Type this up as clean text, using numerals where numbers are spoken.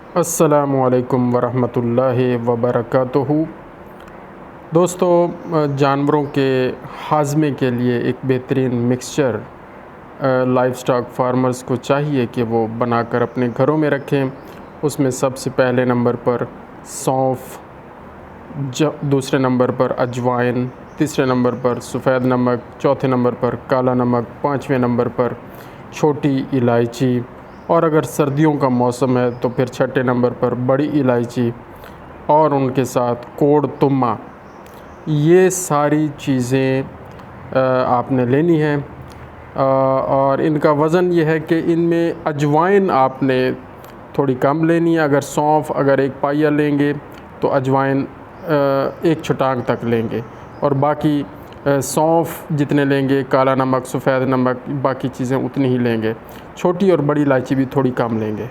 अस्सलामुअलैकुम वरहमतुल्लाहि वबरकातुहू। दोस्तों, जानवरों के हाज़मे के लिए एक बेहतरीन मिक्सचर लाइवस्टॉक फार्मर्स को चाहिए कि वो बनाकर अपने घरों में रखें। उसमें सबसे पहले नंबर पर सौंफ, दूसरे नंबर पर अजवाइन, तीसरे नंबर पर सफ़ेद नमक, चौथे नंबर पर काला नमक, पाँचवें नंबर पर छोटी इलायची, और अगर सर्दियों का मौसम है तो फिर छठे नंबर पर बड़ी इलायची, और उनके साथ कोड़ तुम्मा। ये सारी चीज़ें आपने लेनी है। और इनका वज़न ये है कि इनमें अजवाइन आपने थोड़ी कम लेनी है। अगर सौंफ अगर एक पाइया लेंगे तो अजवाइन एक छटांग तक लेंगे, और बाकी सौंफ जितने लेंगे, काला नमक, सफ़ेद नमक, बाकी चीज़ें उतनी ही लेंगे। छोटी और बड़ी इलायची भी थोड़ी कम लेंगे।